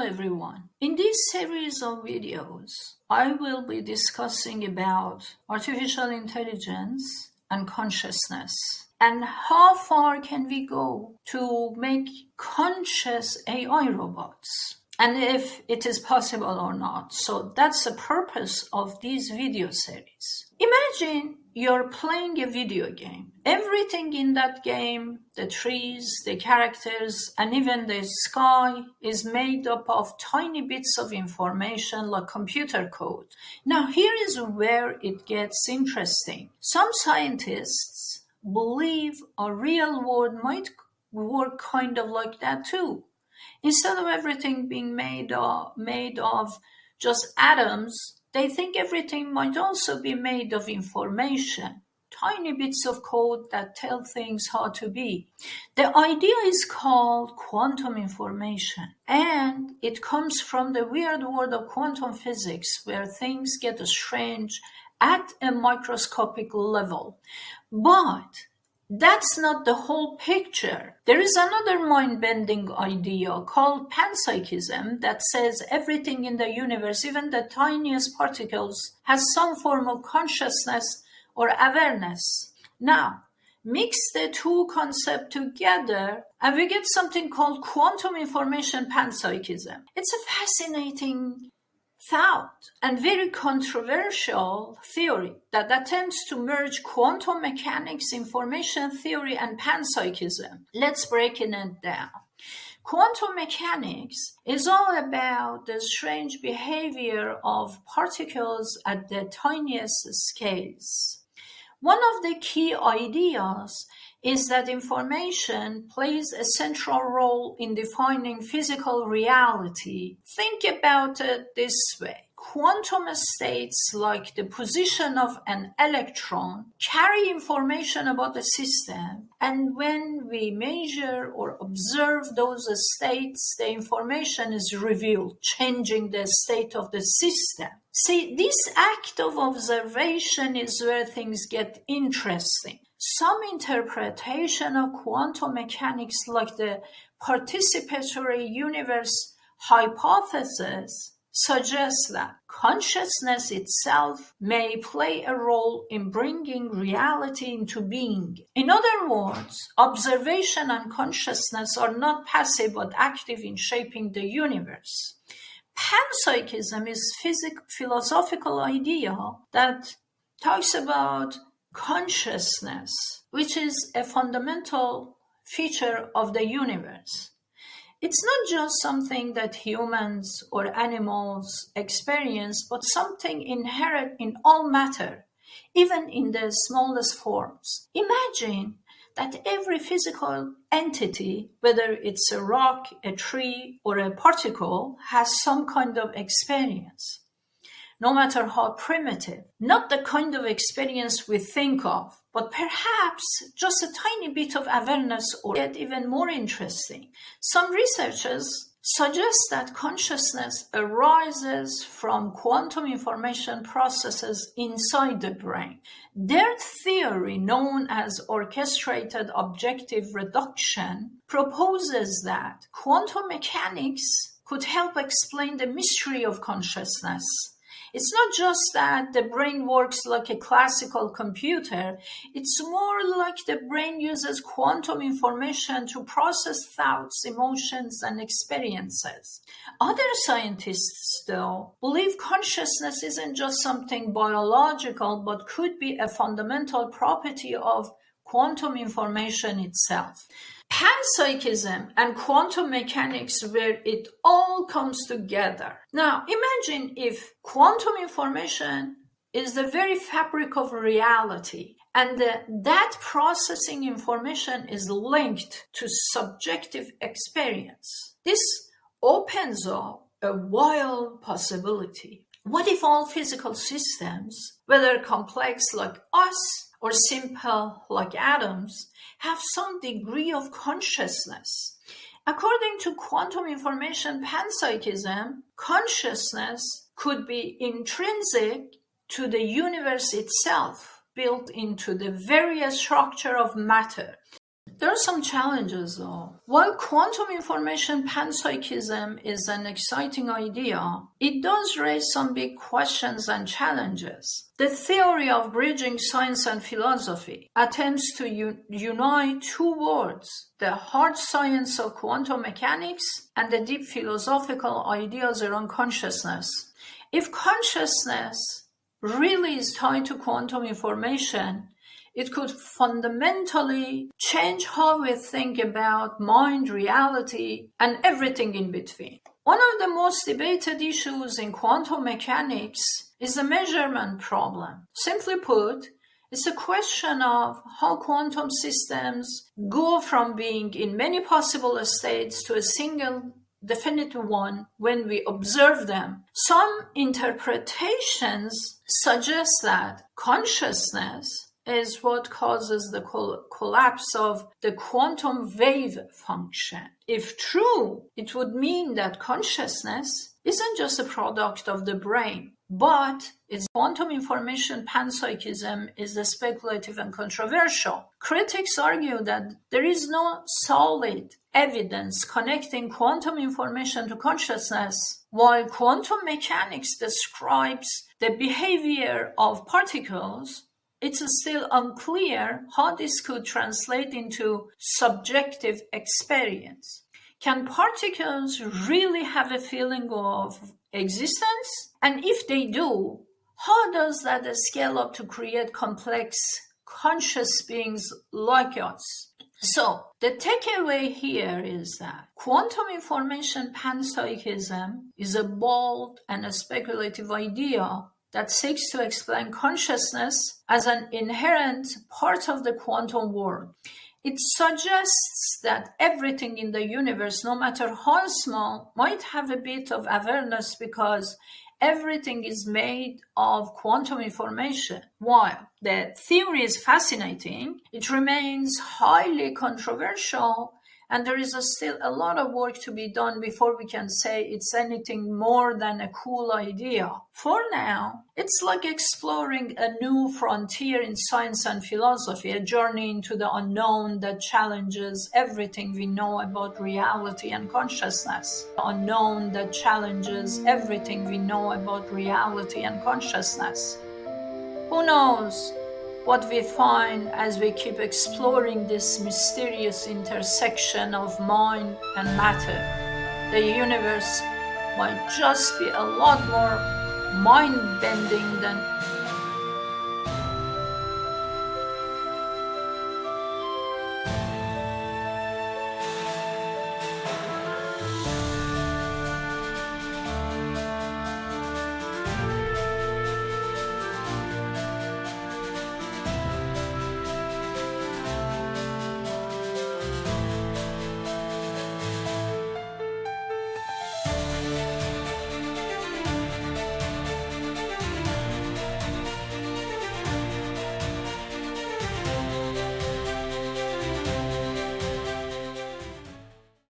everyone. In this series of videos, I will be discussing about artificial intelligence and consciousness and how far can we go to make conscious AI robots and if it is possible or not. So that's the purpose of this video series. Imagine you're playing a video game. Everything in that game, the trees, the characters, and even the sky is made up of tiny bits of information like computer code. Now, here is where it gets interesting. Some scientists believe a real world might work kind of like that too. Instead of everything being made of just atoms, they think everything might also be made of information, tiny bits of code that tell things how to be. The idea is called quantum information, and it comes from the weird world of quantum physics, where things get strange at a microscopic level. But that's not the whole picture. There is another mind-bending idea called panpsychism that says everything in the universe, even the tiniest particles, has some form of consciousness or awareness. Now, mix the two concepts together and we get something called quantum information panpsychism. It's a fascinating thought and very controversial theory that attempts to merge quantum mechanics, information theory, and panpsychism. Let's break it down. Quantum mechanics is all about the strange behavior of particles at the tiniest scales. One of the key ideas is that information plays a central role in defining physical reality. Think about it this way. Quantum states like the position of an electron carry information about the system, and when we measure or observe those states, the information is revealed, changing the state of the system. See, this act of observation is where things get interesting. Some interpretation of quantum mechanics, like the participatory universe hypothesis, suggests that consciousness itself may play a role in bringing reality into being. In other words, observation and consciousness are not passive but active in shaping the universe. Panpsychism is philosophical idea that talks about consciousness, which is a fundamental feature of the universe. It's not just something that humans or animals experience, but something inherent in all matter, even in the smallest forms. Imagine that every physical entity, whether it's a rock, a tree, or a particle, has some kind of experience, no matter how primitive. Not the kind of experience we think of, but perhaps just a tiny bit of awareness, or yet even more interesting. Some researchers suggest that consciousness arises from quantum information processes inside the brain. Their theory, known as orchestrated objective reduction, proposes that quantum mechanics could help explain the mystery of consciousness. It's not just that the brain works like a classical computer, it's more like the brain uses quantum information to process thoughts, emotions, and experiences. Other scientists, though, believe consciousness isn't just something biological, but could be a fundamental property of quantum information itself. Panpsychism and quantum mechanics, where it all comes together. Now, imagine if quantum information is the very fabric of reality, and that processing information is linked to subjective experience. This opens up a wild possibility. What if all physical systems, whether complex like us or simple like atoms, have some degree of consciousness? According to quantum information panpsychism, consciousness could be intrinsic to the universe itself, built into the very structure of matter. There are some challenges though. While quantum information panpsychism is an exciting idea, it does raise some big questions and challenges. The theory of bridging science and philosophy attempts to unite two worlds, the hard science of quantum mechanics and the deep philosophical ideas around consciousness. If consciousness really is tied to quantum information, it could fundamentally change how we think about mind, reality, and everything in between. One of the most debated issues in quantum mechanics is the measurement problem. Simply put, it's a question of how quantum systems go from being in many possible states to a single definitive one when we observe them. Some interpretations suggest that consciousness is what causes the collapse of the quantum wave function. If true, it would mean that consciousness isn't just a product of the brain, but its quantum information panpsychism is speculative and controversial. Critics argue that there is no solid evidence connecting quantum information to consciousness, while quantum mechanics describes the behavior of particles. It's still unclear how this could translate into subjective experience. Can particles really have a feeling of existence? And if they do, how does that scale up to create complex, conscious beings like us? So, the takeaway here is that quantum information panpsychism is a bold and a speculative idea that seeks to explain consciousness as an inherent part of the quantum world. It suggests that everything in the universe, no matter how small, might have a bit of awareness because everything is made of quantum information. While the theory is fascinating, it remains highly controversial, and there is still a lot of work to be done before we can say it's anything more than a cool idea. For now, it's like exploring a new frontier in science and philosophy, a journey into the unknown that challenges everything we know about reality and consciousness. The unknown that challenges everything we know about reality and consciousness. Who knows what we find as we keep exploring this mysterious intersection of mind and matter. The universe might just be a lot more mind-bending than